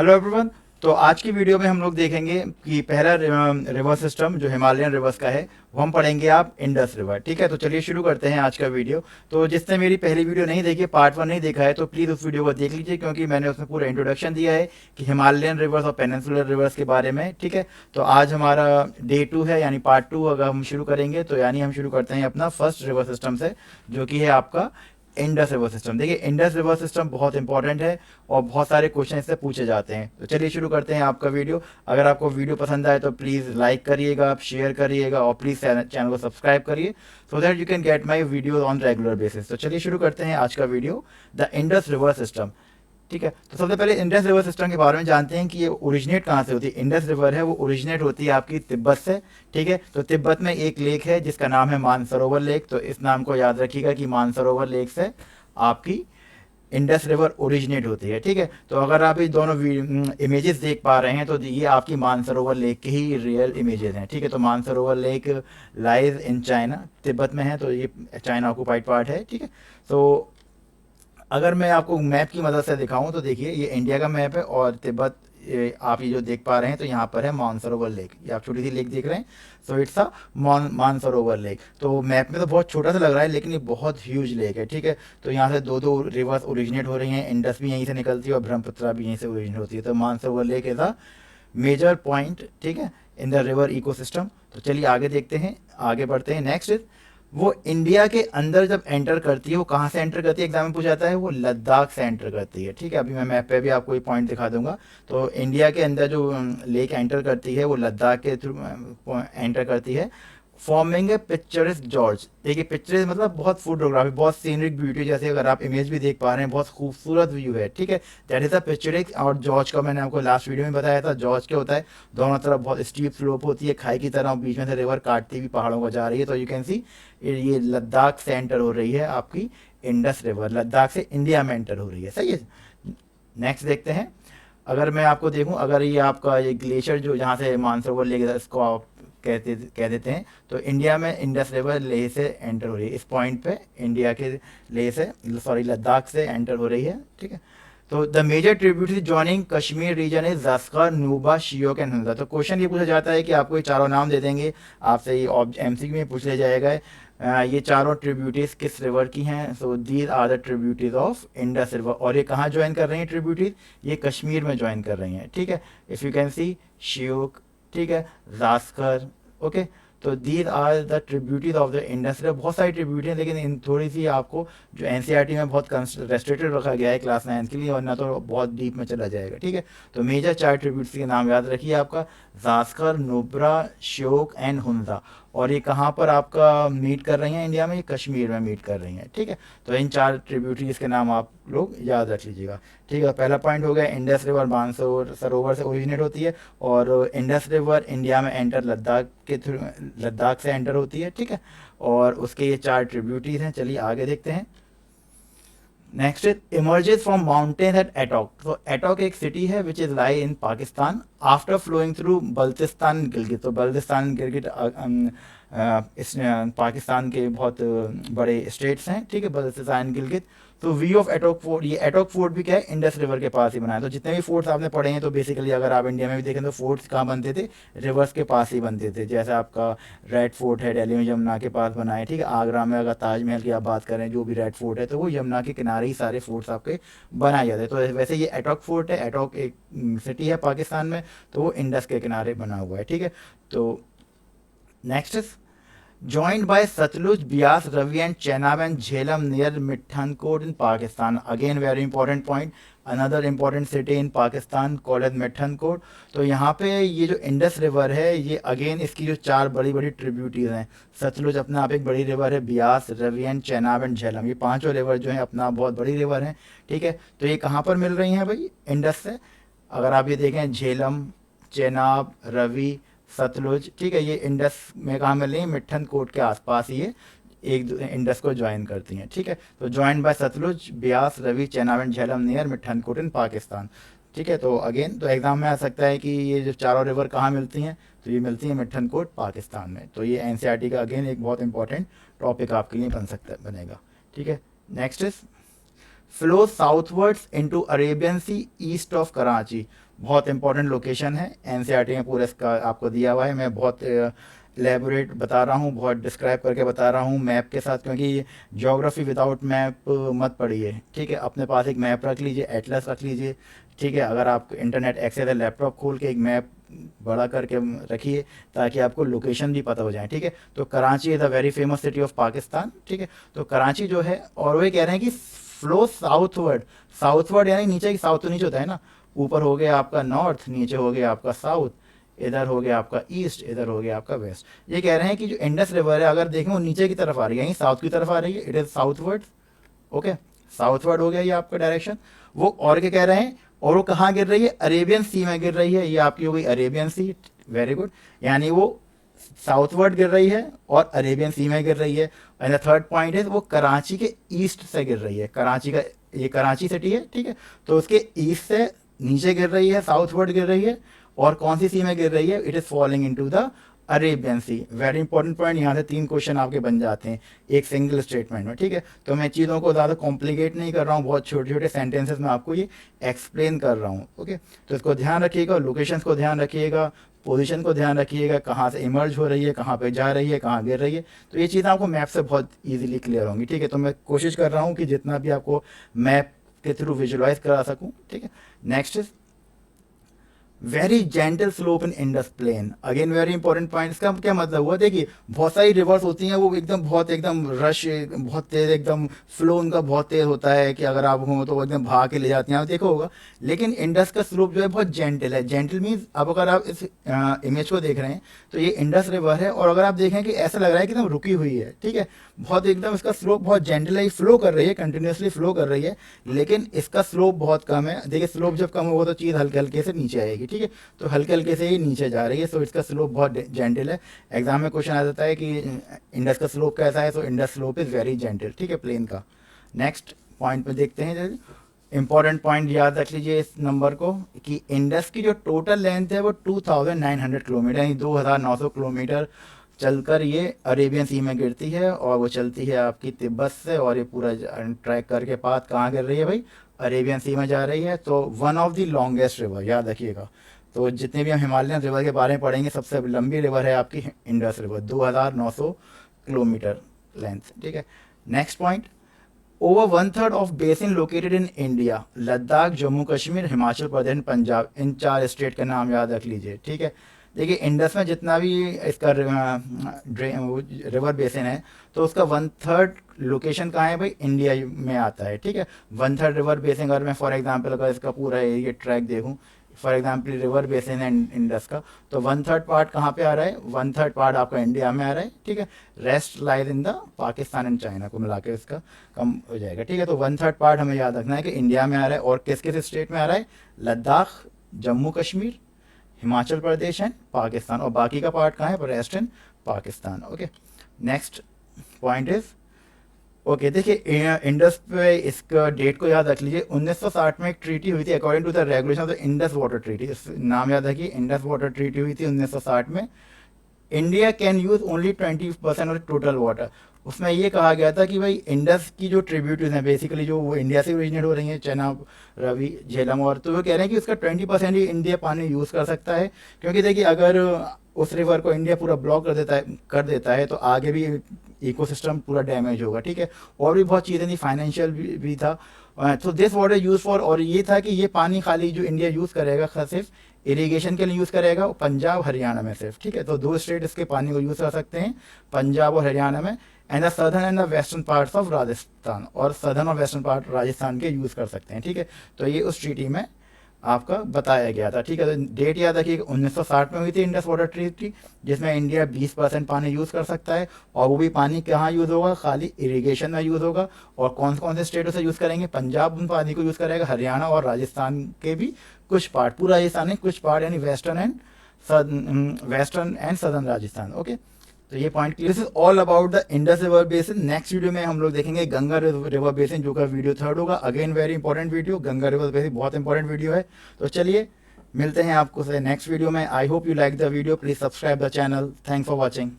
Hello everyone. तो आज की वीडियो में हम लोग देखेंगे कि पहला रिवर सिस्टम जो हिमालयन रिवर्स का है वो हम पढ़ेंगे आप इंडस रिवर। ठीक है, तो चलिए शुरू करते हैं आज का वीडियो। तो जिसने मेरी पहली वीडियो नहीं देखी, पार्ट 1 नहीं देखा है, तो प्लीज़ उस वीडियो को देख लीजिए, क्योंकि मैंने उसमें पूरा इंट्रोडक्शन दिया है कि हिमालयन रिवर्स और पेनिनसुलर रिवर्स के बारे में। ठीक है, तो आज हमारा डे 2 है, यानी पार्ट 2 अगर हम शुरू करेंगे तो यानी हम शुरू करते हैं अपना फर्स्ट रिवर सिस्टम से, जो कि है आपका इंडस रिवर सिस्टम। देखिए, इंडस रिवर सिस्टम बहुत इंपॉर्टेंट है और बहुत सारे क्वेश्चन इससे पूछे जाते हैं। तो चलिए शुरू करते हैं आपका वीडियो। अगर आपको वीडियो पसंद आए तो प्लीज़ लाइक करिएगा, आप शेयर करिएगा और प्लीज़ चैनल को सब्सक्राइब करिए, so that you can get my video on regular basis. तो चलिए शुरू करते हैं आज का video, the Indus river system. ठीक है, तो सबसे पहले इंडस रिवर सिस्टम के बारे में जानते हैं कि ये ओरिजिनेट कहाँ से होती है। इंडस रिवर है वो ओरिजिनेट होती है आपकी तिब्बत से। ठीक है, तो तिब्बत में एक लेक है जिसका नाम है मानसरोवर लेक। तो इस नाम को याद रखिएगा कि मानसरोवर लेक से आपकी इंडस रिवर ओरिजिनेट होती है। ठीक है, तो अगर आप ये दोनों इमेजेस देख पा रहे हैं तो ये आपकी मानसरोवर लेक के ही रियल इमेजेस हैं। ठीक है, तो Mansarovar lake lies in China, Tibet में है, तो ये चाइना ऑक्यूपाइड पार्ट है। ठीक है, तो अगर मैं आपको मैप की मदद से दिखाऊं तो देखिए, ये इंडिया का मैप है और तिब्बत आप ये जो देख पा रहे हैं तो यहाँ पर है मानसरोवर लेक। ये आप छोटी सी लेक देख रहे हैं, so it's a Mansarovar lake. तो मैप में तो बहुत छोटा सा लग रहा है, लेकिन ये बहुत ह्यूज लेक है। ठीक है, तो यहाँ से दो दो रिवर्स ओरिजिनेट हो रही हैं, इंडस भी यहीं से निकलती है और ब्रह्मपुत्रा भी यहीं से ओरिजिनेट होती है। तो Mansarovar lake is a major point, ठीक है, इन द रिवर इकोसिस्टम। तो चलिए आगे देखते हैं, आगे बढ़ते हैं। नेक्स्ट, वो इंडिया के अंदर जब एंटर करती है, वो कहाँ से एंटर करती है, एग्जाम में पूछा जाता है, वो लद्दाख से एंटर करती है। ठीक है, अभी मैं मैप पे भी आपको ये पॉइंट दिखा दूंगा। तो इंडिया के अंदर जो लेक एंटर करती है वो लद्दाख के थ्रू एंटर करती है, फॉर्मिंग ए पिक्चरस जॉर्ज। देखिए, पिक्चरस मतलब बहुत फोटोग्राफी, बहुत सीनरिक ब्यूटी, जैसे अगर आप इमेज भी देख पा रहे हैं, बहुत खूबसूरत व्यू है। ठीक है, दैट इज अ पिक्चरिक। और जॉर्ज का मैंने आपको लास्ट वीडियो में बताया था, जॉर्ज क्या होता है, दोनों तरफ बहुत स्टीप स्लोप होती है खाई की तरह, बीच में से रिवर काटती हुई पहाड़ों को जा रही है। तो यू कैन सी ये लद्दाख से एंटर हो रही है आपकी इंडस रिवर, लद्दाख से इंडिया में एंटर हो रही है। सही है, नेक्स्ट देखते हैं। अगर मैं आपको देखूं, अगर ये आपका ये ग्लेशियर जो जहाँ से मानसरोवर लेक, इसको आप कह देते हैं, तो इंडिया में इंडस रिवर लेह से एंटर हो रही है। इस पॉइंट पे इंडिया के लेह से, सॉरी, लद्दाख से एंटर हो रही है। ठीक है, तो the major tributary joining Kashmir region is Zanskar, Nubra, Shyok and Hunza. तो क्वेश्चन ये पूछा जाता है कि आपको ये चारों नाम दे देंगे, आपसे ये एमसीक्यू में पूछ लिया जाएगा, ये चारों ट्रिब्यूटरीज किस रिवर की हैं। So these are the tributaries of Indus river. और ये कहाँ ज्वाइन कर रही हैं ट्रिब्यूटरीज, ये कश्मीर में ज्वाइन कर रही हैं। ठीक है, if you can see Shyok, ठीक है, जास्कर, ओके। तो these are the tributaries of the Indus river. बहुत सारी ट्रिब्यूटरी हैं, लेकिन इन थोड़ी सी आपको जो एनसीईआरटी में बहुत रेस्ट्रिक्टेड रखा गया है क्लास 9 के लिए, वरना तो बहुत डीप में चला जाएगा। ठीक है, तो मेजर चार ट्रिब्यूटरी के नाम याद रखिए आपका, जास्कर, नुब्रा, श्योक एंड हुंजा। और ये कहाँ पर आपका मीट कर रही हैं इंडिया में, ये कश्मीर में मीट कर रही हैं। ठीक है, तो इन चार ट्रिब्यूटरीज के नाम आप लोग याद रख लीजिएगा। ठीक है, पहला पॉइंट हो गया, इंडस रिवर मानसरोवर सरोवर से ओरिजिनेट होती है और इंडस रिवर इंडिया में एंटर लद्दाख के थ्रू, लद्दाख से एंटर होती है। ठीक है, और उसके ये चार ट्रिब्यूटरीज हैं। चलिए आगे देखते हैं। Next is emerges from mountain at Attock. तो एटॉक एक सिटी है which is lie in Pakistan after flowing through Baltistan Gilgit. तो बल्तिस्तान गिलगित इस पाकिस्तान के बहुत बड़े स्टेट्स हैं। ठीक है, बल्तिस्तान गिलगित। तो वी ऑफ एटॉक फोर्ट, ये एटॉक फोर्ट भी क्या है, इंडस रिवर के पास ही बना है। तो जितने भी फोर्ट्स आपने पढ़े हैं, तो बेसिकली अगर आप इंडिया में भी देखें तो फोर्ट्स कहाँ बनते थे, रिवर्स के पास ही बनते थे। जैसे आपका रेड फोर्ट है, दिल्ली में यमुना के पास बना है। ठीक है, आगरा में अगर ताजमहल की आप बात करें, जो भी रेड फोर्ट है, तो वो यमुना के किनारे ही सारे फोर्ट्स आपके बनाए जाते हैं। तो वैसे ये एटॉक फोर्ट है, एटॉक एक सिटी है पाकिस्तान में, तो वो इंडस के किनारे बना हुआ है। ठीक है, तो next, joined by Satluj, Bias, Ravi and Chenab and Jhelum near Mithankot in Pakistan. Again very important point. Another important city in Pakistan called as Mithankot. तो यहाँ पे ये जो इंडस रिवर है, ये अगेन इसकी जो चार बड़ी बड़ी ट्रिब्यूटरीज हैं, सतलुज अपना आप एक बड़ी रिवर है, बियास, रवि एंड चेनाब एंड झेलम, ये पांचों रिवर जो है अपना बहुत बड़ी रिवर हैं। ठीक है, तो ये कहाँ पर मिल रही हैं भाई, इंडस से। अगर आप ये देखें, झेलम, चेनाब, रवि, सतलुज, ठीक है, ये इंडस में कहाँ मिल रही है, मिठन कोट के आसपास ही ये एक इंडस को ज्वाइन करती हैं। ठीक है, तो join by Sutlej, Beas, Ravi, Chenab and Jhelum near Mithankot in Pakistan. ठीक है, तो अगेन तो एग्जाम में आ सकता है कि ये जो चारों रिवर कहाँ मिलती हैं, तो ये मिलती हैं मिठन कोट पाकिस्तान में। तो ये एनसीईआरटी का अगेन एक बहुत इंपॉर्टेंट टॉपिक आपके लिए बनेगा। ठीक है, next is flow southwards into Arabian sea east of Karachi. बहुत इंपॉर्टेंट लोकेशन है, एनसीईआरटी में पूरा इसका आपको दिया हुआ है। मैं बहुत एलेबोरेट बता रहा हूँ, बहुत डिस्क्राइब करके बता रहा हूँ मैप के साथ, क्योंकि ज्योग्राफी विदाउट मैप मत पढ़िए, ठीक है। अपने पास एक मैप रख लीजिए, एटलस रख लीजिए, ठीक है। अगर आप इंटरनेट एक्सेस है, लैपटॉप खोल के एक मैप बड़ा करके रखिए ताकि आपको लोकेशन भी पता हो जाए, ठीक है। तो Karachi is a very famous city of Pakistan, ठीक है। तो कराची जो है, और वे कह रहे हैं कि फ्लो साउथवर्ड, साउथवर्ड यानी नीचे की, साउथ तो नीचे होता है ना, ऊपर हो गया आपका नॉर्थ, नीचे हो गया आपका साउथ, इधर हो गया आपका ईस्ट, इधर हो गया आपका वेस्ट। ये कह रहे हैं कि जो इंडस रिवर है अगर देखें वो नीचे की तरफ आ रही है, यहीं साउथ की तरफ आ रही है, it is southward, okay. Southward हो गया ये आपका डायरेक्शन। वो और क्या कह रहे हैं, और वो कहाँ गिर रही है, अरेबियन सी में गिर रही है, ये आपकी हो गई अरेबियन सी, वेरी गुड। यानी वो साउथवर्ड गिर रही है और अरेबियन सी में गिर रही है। एंड द थर्ड पॉइंट है वो कराची के ईस्ट से गिर रही है, कराची का, ये कराची सिटी है, ठीक है। तो उसके ईस्ट से नीचे गिर रही है, साउथवर्ड गिर रही है। और कौन सी सी में गिर रही है, it is falling into the Arabian sea. Very important point, यहाँ से 3 क्वेश्चन आपके बन जाते हैं एक सिंगल स्टेटमेंट में, ठीक है। तो मैं चीज़ों को ज़्यादा कॉम्प्लिकेट नहीं कर रहा हूँ, बहुत छोटे छोटे सेंटेंसेस में आपको ये एक्सप्लेन कर रहा हूँ, ओके। तो इसको ध्यान रखिएगा, लोकेशंस को ध्यान रखिएगा, पोजीशन को ध्यान रखिएगा, कहाँ से इमर्ज हो रही है, कहाँ पे जा रही है, कहाँ गिर रही है। तो ये चीज़ें आपको मैप से बहुत इजीली क्लियर होंगी, ठीक है। तो मैं कोशिश कर रहा हूँ कि जितना भी आपको मैप के थ्रू विजुअलाइज करा सकूँ, ठीक है। Next is very gentle slope in Indus plain, again very important point. इसका क्या मतलब हुआ, देखिए बहुत सारी रिवर्स होती हैं, वो एकदम बहुत एकदम रश, बहुत तेज, एकदम फ्लो उनका बहुत तेज होता है कि अगर आप हो तो वो एकदम भाग के ले जाती हैं, आप देखो होगा। लेकिन इंडस का स्लोप जो है बहुत जेंटल है। जेंटल मीन्स, अब अगर आप इस इमेज को देख रहे हैं तो ये इंडस रिवर है, और अगर आप देखें कि ऐसा लग रहा है कि एकदम रुकी हुई है, ठीक है। बहुत एकदम इसका स्लोप बहुत जेंटल है, फ्लो कर रही है, कंटिन्यूसली फ्लो कर रही है, लेकिन इसका स्लोप बहुत कम है। देखिए स्लोप जब कम होगा तो चीज़ हल्के हल्के से नीचे आएगी, ठीक है। तो हल्के हल्के से ही नीचे जा रही है, सो इसका स्लोप बहुत जेंटल है। एग्जाम में क्वेश्चन आ जाता है कि इंडस का स्लोप कैसा है, so Indus slope is very gentle, ठीक है, प्लेन का। नेक्स्ट पॉइंट में देखते हैं, इंपॉर्टेंट पॉइंट याद रख लीजिए इस नंबर को, कि इंडस की जो टोटल लेंथ है वो 2900 किलोमीटर, यानी 2900 किलोमीटर चलकर ये अरेबियन सी में गिरती है, और वो चलती है आपकी तिब्बत से, और ये पूरा ट्रैक करके पाथ कहाँ गिर रही है भाई, अरेबियन सी में जा रही है। तो one of the longest river, याद रखिएगा। तो जितने भी हम हिमालयन रिवर के बारे में पढ़ेंगे, सबसे लंबी रिवर है आपकी इंडस रिवर, 2900 किलोमीटर लेंथ, ठीक है। Next point, over 1/3 of basin located in India, Ladakh, Jammu Kashmir, Himachal Pradesh, Punjab, in 4 state का नाम याद रख लीजिए, ठीक है। देखिए इंडस में जितना भी इसका रिवर बेसिन है, तो उसका 1/3 लोकेशन कहाँ है भाई, इंडिया में आता है, ठीक है। 1/3 रिवर बेसिन, अगर मैं फॉर एग्जांपल अगर इसका पूरा ये ट्रैक देखूँ, फॉर एग्जांपल रिवर बेसिन है इंडस का, तो 1/3 पार्ट कहाँ पे आ रहा है, 1/3 पार्ट आपका इंडिया में आ रहा है, ठीक है। Rest lies in the Pakistan and China, को मिला के इसका कम हो जाएगा, ठीक है। तो 1/3 पार्ट हमें याद रखना है कि इंडिया में आ रहा है, और किस किस स्टेट में आ रहा है, लद्दाख, जम्मू कश्मीर, हिमाचल प्रदेश एंड पाकिस्तान, और बाकी का पार्ट कहाँ है, rest in Pakistan, okay. Next point is, okay, देखिए इंडस पे इसका डेट को याद रख लीजिए, 1960 में एक ट्रीटी हुई थी, according to the regulation of the Indus water treaty, नाम याद रखिए, इंडस वाटर ट्रीटी हुई थी 1960 में। India can use only 20% of total water. उसमें ये कहा गया था कि भाई इंडस की जो ट्रिब्यूटरीज हैं बेसिकली, जो वो इंडिया से ओरिजिनेट हो रही हैं, चेनाब, रवि, झेलम, और तो वो कह रहे हैं कि उसका 20% ही इंडिया पानी यूज़ कर सकता है। क्योंकि देखिए अगर उस रिवर को इंडिया पूरा ब्लॉक कर देता है तो आगे भी इकोसिस्टम पूरा डैमेज होगा, ठीक है। और भी बहुत चीज़ें थी, फाइनेंशियल भी था। तो दिस वाटर यूज़ फॉर, और ये था कि ये पानी खाली जो इंडिया यूज़ करेगा सिर्फ इरिगेशन के लिए यूज़ करेगा, पंजाब हरियाणा में सिर्फ, ठीक है। तो 2 स्टेट इसके पानी को यूज़ कर सकते हैं, पंजाब और हरियाणा में, and the southern and the western parts of Rajasthan, और सदर्न और वेस्टर्न पार्ट राजस्थान के यूज़ कर सकते हैं, ठीक है। तो ये उस ट्रीटी में आपका बताया गया था, ठीक है। तो डेट याद रखिए 1960 में हुई थी इंडस वाटर ट्रीटी, जिसमें इंडिया 20% पानी यूज़ कर सकता है, और वो भी पानी कहाँ यूज़ होगा, खाली इरिगेशन में यूज़ होगा। और कौन कौन से स्टेटों से यूज़ करेंगे, पंजाब उन पानी को यूज़ करेगा, हरियाणा और राजस्थान के भी कुछ पार्ट, पूरा राजस्थान नहीं कुछ पार्ट, यानी western and southern Rajasthan, okay. तो ये point clear. This is all about the Indus river basin. Next video में हम लोग देखेंगे गंगा रिवर बेसिन, जो का वीडियो 3rd होगा। Again very important video, Ganga river basin बहुत इंपॉर्टेंट वीडियो है। तो चलिए मिलते हैं आपको से नेक्स्ट वीडियो में। I hope you like the video, please subscribe the channel. Thanks for watching.